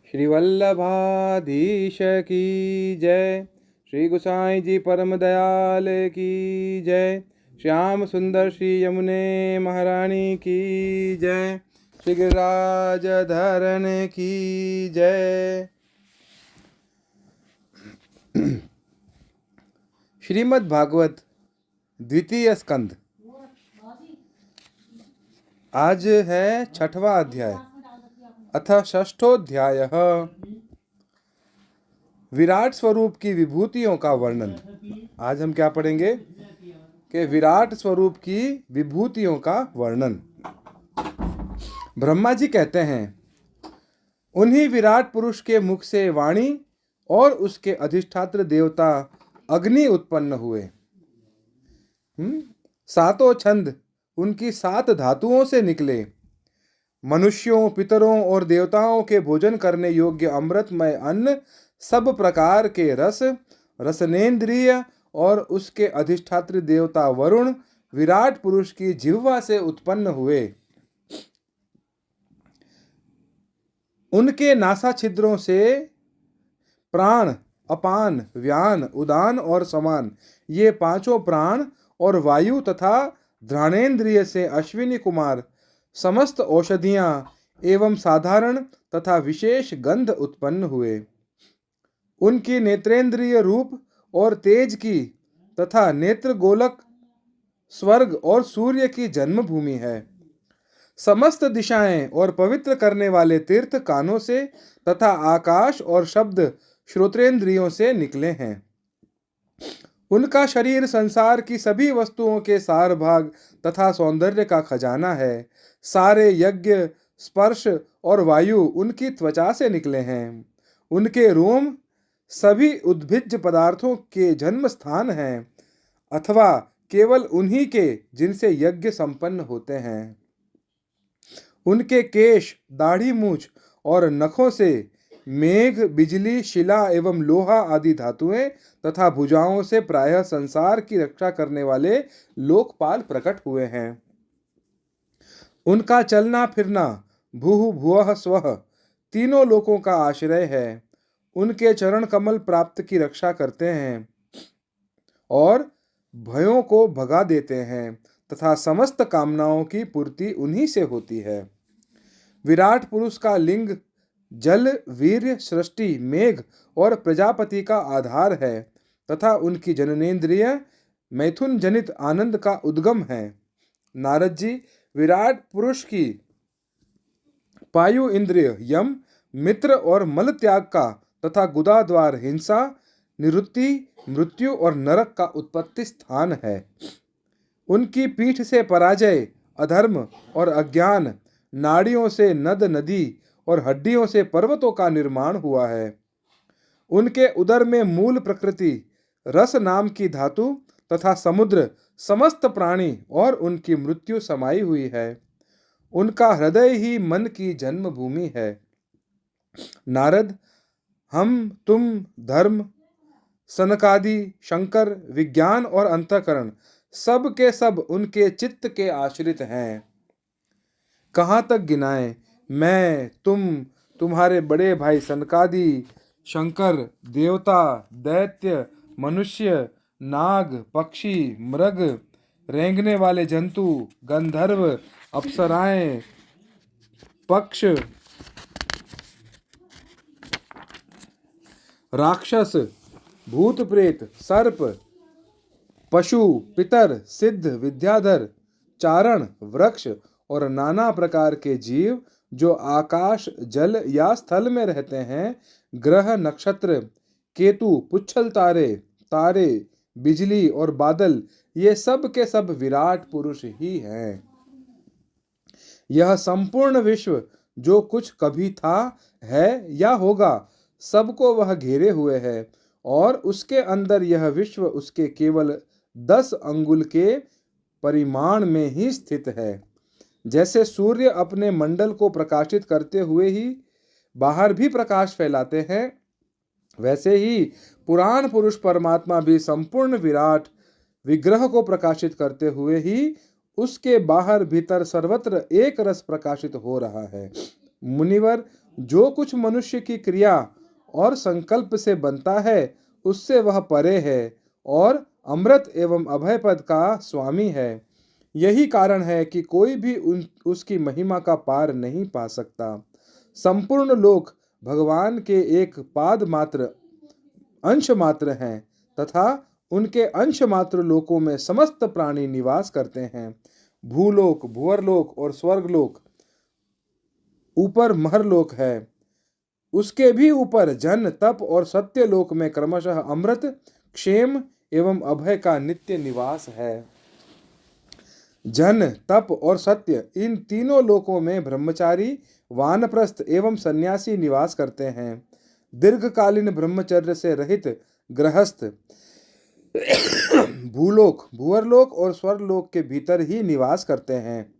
श्री वल्लभाधीश की जय। श्री गोसाई जी परम दयाल की जय। श्याम सुंदर श्री यमुने महारानी की जय। श्री गिरिराज धरण की जय। श्रीमद् भागवत द्वितीय स्कंद। आज है 6वां अध्याय अथ 6ठोऽध्यायः। विराट स्वरूप की विभूतियों का वर्णन। आज हम क्या पढ़ेंगे कि विराट स्वरूप की विभूतियों का वर्णन। ब्रह्मा जी कहते हैं, उन्हीं विराट पुरुष के मुख से वाणी और उसके अधिष्ठात्र देवता अग्नि उत्पन्न हुए। सातों छंद उनकी 7 धातुओं से निकले। मनुष्यों, पितरों और देवताओं के भोजन करने योग्य अमृतमय अन्न, सब प्रकार के रस, रसनेन्द्रिय और उसके अधिष्ठात्र देवता वरुण विराट पुरुष की जिह्वा से उत्पन्न हुए। उनके नासा छिद्रों से प्राण, अपान, व्यान, उदान और समान, ये 5 प्राण और वायु तथा घ्राणेन्द्रिय से अश्विनी कुमार समस्त औषधियां एवं साधारण तथा विशेष गंध उत्पन्न हुए। उनकी नेत्रेंद्रिय रूप और तेज की तथा नेत्र गोलक स्वर्ग और सूर्य की जन्मभूमि है। समस्त दिशाएं और पवित्र करने वाले तीर्थ कानों से तथा आकाश और शब्द श्रोत्रेंद्रियों से निकले हैं। उनका शरीर संसार की सभी वस्तुओं के सार भाग तथा सौंदर्य का खजाना है। सारे यज्ञ, स्पर्श और वायु उनकी त्वचा से निकले हैं। उनके रोम सभी उद्भिज्ज पदार्थों के जन्म स्थान हैं, अथवा केवल उन्हीं के जिनसे यज्ञ संपन्न होते हैं। उनके केश, दाढ़ी, मूछ और नखों से मेघ, बिजली, शिला एवं लोहा आदि धातुएं तथा भुजाओं से प्रायः संसार की रक्षा करने वाले लोकपाल प्रकट हुए हैं। उनका चलना फिरना भूः भुवः स्वः तीनों लोकों का आश्रय है। उनके चरण कमल प्राप्त की रक्षा करते हैं और भयों को भगा देते हैं तथा समस्त कामनाओं की पूर्ति उन्हीं से होती है। विराट पुरुष का लिंग जल, वीर्य, सृष्टि, मेघ और प्रजापति का आधार है तथा उनकी जननेन्द्रिय मैथुन जनित आनंद का उद्गम है। नारद जी विराट पुरुष की पायु इंद्रिय यम, मित्र और मल त्याग का तथा गुदा द्वार हिंसा, निवृत्ति, मृत्यु और नरक का उत्पत्ति स्थान है। उनकी पीठ से पराजय, अधर्म और अज्ञान, नाड़ियों से नद नदी और हड्डियों से पर्वतों का निर्माण हुआ है। उनके उदर में मूल प्रकृति, रस नाम की धातु तथा समुद्र, समस्त प्राणी और उनकी मृत्यु समाई हुई है। उनका हृदय ही मन की जन्मभूमि है। नारद, हम, तुम, धर्म, सनकादि, शंकर, विज्ञान और अंतःकरण सब के सब उनके चित्त के आश्रित हैं। कहाँ तक गिनाएं? मैं, तुम, तुम्हारे बड़े भाई सनकादि, शंकर, देवता, दैत्य, मनुष्य, नाग, पक्षी, मृग, रेंगने वाले जंतु, गंधर्व, अप्सराएं, पक्ष, राक्षस, भूत प्रेत, सर्प, पशु, पितर, सिद्ध, विद्याधर, चारण, वृक्ष और नाना प्रकार के जीव जो आकाश, जल या स्थल में रहते हैं, ग्रह, नक्षत्र, केतु, पुच्छल तारे, तारे, बिजली और बादल, ये सब के सब विराट पुरुष ही हैं। यह संपूर्ण विश्व जो कुछ कभी था, है या होगा, सबको वह घेरे हुए है और उसके अंदर यह विश्व उसके केवल 10 अंगुल के परिमाण में ही स्थित है। जैसे सूर्य अपने मंडल को प्रकाशित करते हुए ही बाहर भी प्रकाश फैलाते हैं, वैसे ही पुराण पुरुष परमात्मा भी संपूर्ण विराट विग्रह को प्रकाशित करते हुए ही उसके बाहर भीतर सर्वत्र एक रस प्रकाशित हो रहा है। मुनिवर, जो कुछ मनुष्य की क्रिया और संकल्प से बनता है उससे वह परे है और अमृत एवं अभय पद का स्वामी है। यही कारण है कि कोई भी उसकी महिमा का पार नहीं पा सकता। संपूर्ण लोक भगवान के एक पाद मात्र अंश मात्र हैं तथा उनके अंश मात्र लोकों में समस्त प्राणी निवास करते हैं। भूलोक, भुवरलोक और स्वर्गलोक ऊपर महरलोक है। उसके भी ऊपर जन, तप और सत्य लोक में क्रमशः अमृत, क्षेम एवं अभय का नित्य निवास है। जन, तप और सत्य इन तीनों लोकों में ब्रह्मचारी, वानप्रस्थ एवं सन्यासी निवास करते हैं। दीर्घकालीन ब्रह्मचर्य से रहित गृहस्थ भूलोक, भुवरलोक और स्वर्गलोक के भीतर ही निवास करते हैं।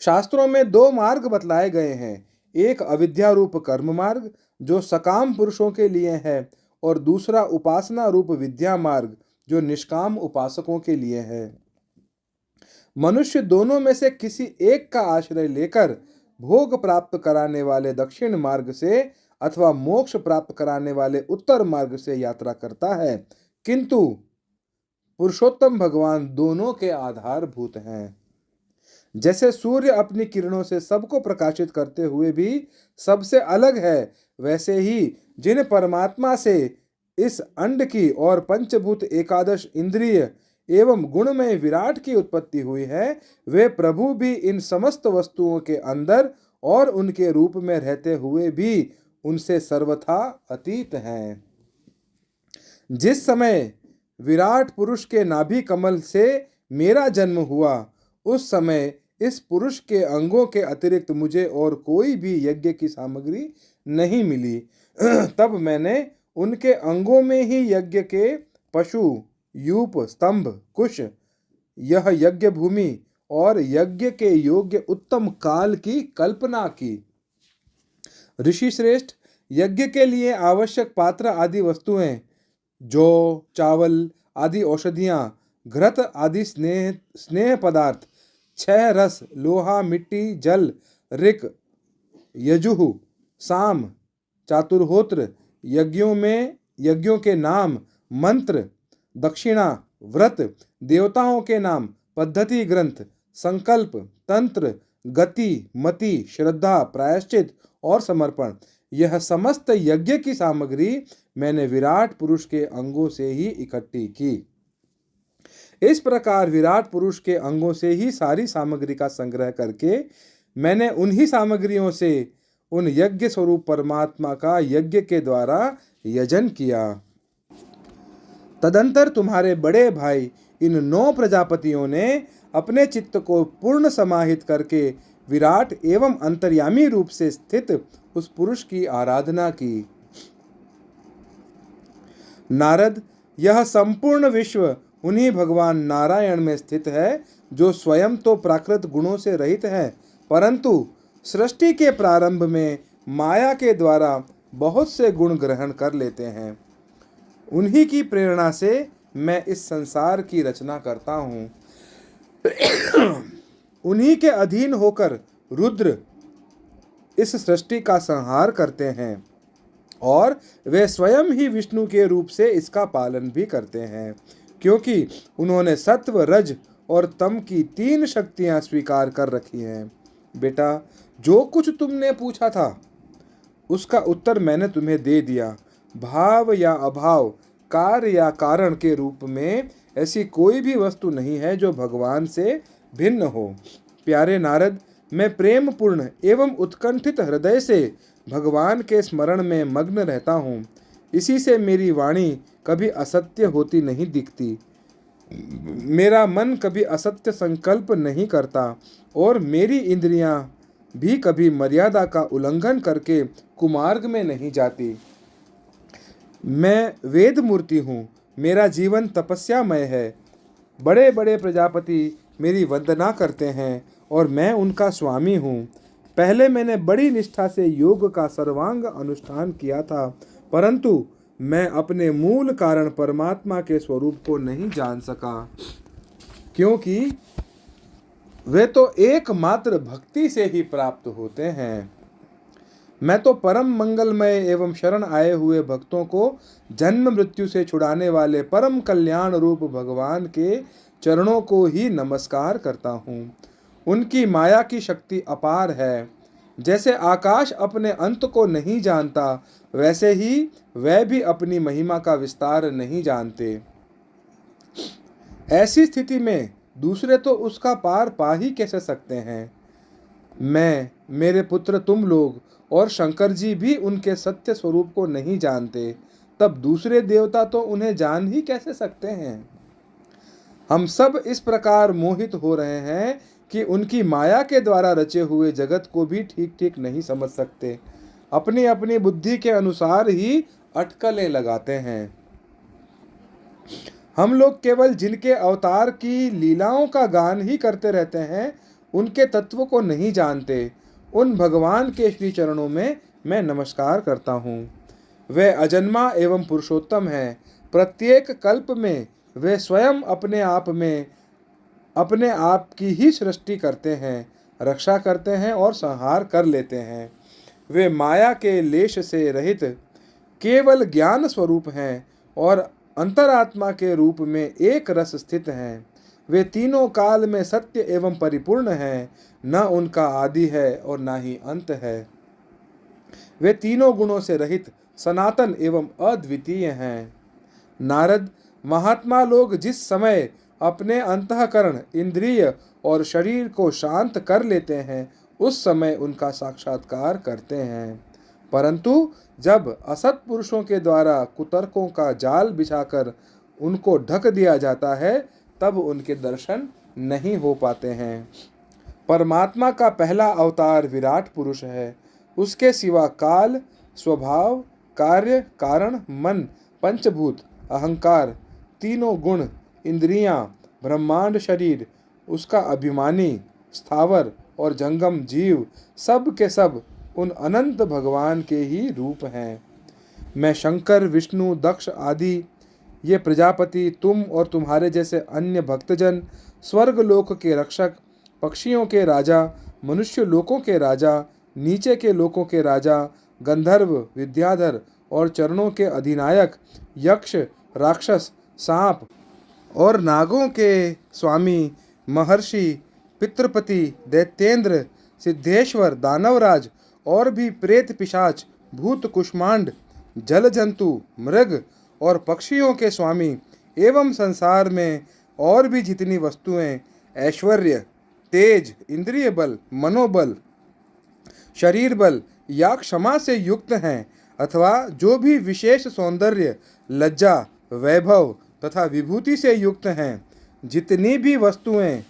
शास्त्रों में दो मार्ग बतलाए गए हैं, एक अविद्या रूप कर्म मार्ग जो सकाम पुरुषों के लिए है और दूसरा उपासना रूप विद्या मार्ग जो निष्काम उपासकों के लिए है। मनुष्य दोनों में से किसी एक का आश्रय लेकर भोग प्राप्त कराने वाले दक्षिण मार्ग से अथवा मोक्ष प्राप्त कराने वाले उत्तर मार्ग से यात्रा करता है, किंतु पुरुषोत्तम भगवान दोनों के आधारभूत हैं। जैसे सूर्य अपनी किरणों से सबको प्रकाशित करते हुए भी सबसे अलग है, वैसे ही जिन परमात्मा से इस अंड की और पंचभूत एकादश इंद्रिय एवं गुणमय विराट की उत्पत्ति हुई है, वे प्रभु भी इन समस्त वस्तुओं के अंदर और उनके रूप में रहते हुए भी उनसे सर्वथा अतीत हैं। जिस समय विराट पुरुष के नाभि कमल से मेरा जन्म हुआ, उस समय इस पुरुष के अंगों के अतिरिक्त मुझे और कोई भी यज्ञ की सामग्री नहीं मिली। तब मैंने उनके अंगों में ही यज्ञ के पशु, यूप, स्तंभ, कुश, यह यज्ञ भूमि और यज्ञ के योग्य उत्तम काल की कल्पना की। ऋषि श्रेष्ठ, यज्ञ के लिए आवश्यक पात्र आदि वस्तुएं जौ, चावल आदि औषधियां, घृत आदि स्नेह पदार्थ, 6 रस, लोहा, मिट्टी, जल, ऋक, यजुः, साम, चातुर्होत्र, यज्ञों के नाम, मंत्र, दक्षिणा, व्रत, देवताओं के नाम, पद्धति ग्रंथ, संकल्प, तंत्र, गति, मति, श्रद्धा, प्रायश्चित और समर्पण, यह समस्त यज्ञ की सामग्री मैंने विराट पुरुष के अंगों से ही इकट्ठी की। इस प्रकार विराट पुरुष के अंगों से ही सारी सामग्री का संग्रह करके मैंने उन्हीं सामग्रियों से उन यज्ञ स्वरूप परमात्मा का यज्ञ के द्वारा यजन किया। तदंतर तुम्हारे बड़े भाई इन 9 प्रजापतियों ने अपने चित्त को पूर्ण समाहित करके विराट एवं अंतर्यामी रूप से स्थित उस पुरुष की आराधना की। नारद, यह संपूर्ण विश्व उन्हीं भगवान नारायण में स्थित है, जो स्वयं तो प्राकृत गुणों से रहित है, परंतु सृष्टि के प्रारंभ में माया के द्वारा बहुत से गुण ग्रहण कर लेते हैं। उन्हीं की प्रेरणा से मैं इस संसार की रचना करता हूँ। उन्हीं के अधीन होकर रुद्र इस सृष्टि का संहार करते हैं और वे स्वयं ही विष्णु के रूप से इसका पालन भी करते हैं, क्योंकि उन्होंने सत्व, रज और तम की 3 शक्तियां स्वीकार कर रखी हैं। बेटा, जो कुछ तुमने पूछा था उसका उत्तर मैंने तुम्हें दे दिया। भाव या अभाव, कार्य या कारण के रूप में ऐसी कोई भी वस्तु नहीं है जो भगवान से भिन्न हो। प्यारे नारद, मैं प्रेम पूर्ण एवं उत्कंठित हृदय से भगवान के स्मरण में मग्न रहता हूँ। इसी से मेरी वाणी कभी असत्य होती नहीं दिखती, मेरा मन कभी असत्य संकल्प नहीं करता और मेरी इंद्रियां भी कभी मर्यादा का उल्लंघन करके कुमार्ग में नहीं जाती। मैं वेद मूर्ति हूँ, मेरा जीवन तपस्यामय है। बड़े बड़े प्रजापति मेरी वंदना करते हैं और मैं उनका स्वामी हूँ। पहले मैंने बड़ी निष्ठा से योग का सर्वांग अनुष्ठान किया था, परंतु मैं अपने मूल कारण परमात्मा के स्वरूप को नहीं जान सका, क्योंकि वे तो एकमात्र भक्ति से ही प्राप्त होते हैं। मैं तो परम मंगलमय एवं शरण आए हुए भक्तों को जन्म मृत्यु से छुड़ाने वाले परम कल्याण रूप भगवान के चरणों को ही नमस्कार करता हूँ। उनकी माया की शक्ति अपार है। जैसे आकाश अपने अंत को नहीं जानता, वैसे ही वह भी अपनी महिमा का विस्तार नहीं जानते। ऐसी स्थिति में दूसरे तो उसका पार पा ही कैसे सकते हैं। मैं, मेरे पुत्र, तुम लोग और शंकर जी भी उनके सत्य स्वरूप को नहीं जानते, तब दूसरे देवता तो उन्हें जान ही कैसे सकते हैं। हम सब इस प्रकार मोहित हो रहे हैं कि उनकी माया के द्वारा रचे हुए जगत को भी ठीक ठीक नहीं समझ सकते। अपनी अपनी बुद्धि के अनुसार ही अटकलें लगाते हैं। हम लोग केवल जिनके अवतार की लीलाओं का गान ही करते रहते हैं, उनके तत्व को नहीं जानते। उन भगवान के श्री चरणों में मैं नमस्कार करता हूँ। वे अजन्मा एवं पुरुषोत्तम हैं। प्रत्येक कल्प में वे स्वयं अपने आप की ही सृष्टि करते हैं, रक्षा करते हैं और संहार कर लेते हैं। वे माया के लेश से रहित केवल ज्ञान स्वरूप हैं और अंतरात्मा के रूप में एक रस स्थित हैं। वे तीनों काल में सत्य एवं परिपूर्ण हैं, न उनका आदि है और न ही अंत है। वे तीनों गुणों से रहित सनातन एवं अद्वितीय हैं। नारद, महात्मा लोग जिस समय अपने अंतःकरण, इंद्रिय और शरीर को शांत कर लेते हैं, उस समय उनका साक्षात्कार करते हैं। परंतु जब असत पुरुषों के द्वारा कुतर्कों का जाल बिछाकर उनको ढक दिया जाता है, तब उनके दर्शन नहीं हो पाते हैं। परमात्मा का पहला अवतार विराट पुरुष है। उसके सिवा काल, स्वभाव, कार्य, कारण, मन, पंचभूत, अहंकार, तीनों गुण, इंद्रियां, ब्रह्मांड, शरीर, उसका अभिमानी, स्थावर और जंगम जीव, सब के सब उन अनंत भगवान के ही रूप हैं। मैं शंकर, विष्णु, दक्ष आदि ये प्रजापति, तुम और तुम्हारे जैसे अन्य भक्तजन, स्वर्ग लोक के रक्षक, पक्षियों के राजा, मनुष्य लोकों के राजा, नीचे के लोकों के राजा, गंधर्व, विद्याधर और चरणों के अधिनायक, यक्ष, राक्षस, सांप और नागों के स्वामी, महर्षि, पितृपति, दैत्येंद्र, सिद्धेश्वर, दानवराज और भी प्रेत, पिशाच, भूत, कुष्मांड, जल जंतु, मृग और पक्षियों के स्वामी एवं संसार में और भी जितनी वस्तुएं ऐश्वर्य, तेज, इंद्रिय बल, मनोबल, शरीर बल या क्षमा से युक्त हैं, अथवा जो भी विशेष सौंदर्य, लज्जा, वैभव तथा विभूति से युक्त हैं, जितनी भी वस्तुएं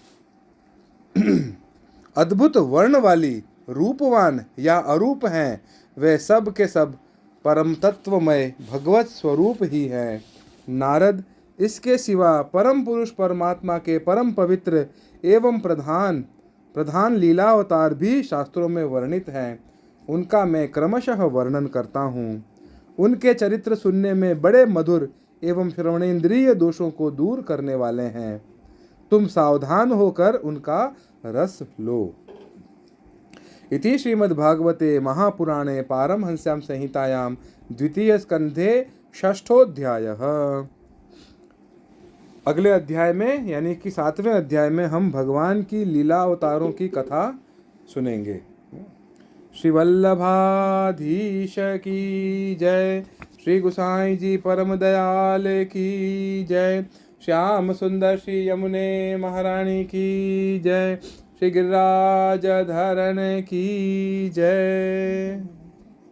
अद्भुत वर्ण वाली, रूपवान या अरूप हैं, वे सब के सब परम तत्वमय भगवत स्वरूप ही हैं। नारद, इसके सिवा परम पुरुष परमात्मा के परम पवित्र एवं प्रधान लीलावतार भी शास्त्रों में वर्णित हैं। उनका मैं क्रमशः वर्णन करता हूँ। उनके चरित्र सुनने में बड़े मधुर एवं श्रवणेन्द्रिय दोषों को दूर करने वाले हैं। तुम सावधान होकर उनका रस लो। इति श्रीमद्भागवते महापुराणे पारमहंस्यां संहितायां द्वितीय स्कंधे षष्ठोऽध्यायः। अगले अध्याय में यानी कि 7वें अध्याय में हम भगवान की लीला अवतारों की कथा सुनेंगे। श्री वल्लभाधीश की जय। श्री गुसाई जी परम दयाल की जय। श्याम सुंदर श्री यमुने महारानी की जय। श्री गिरिराज धरण की जय।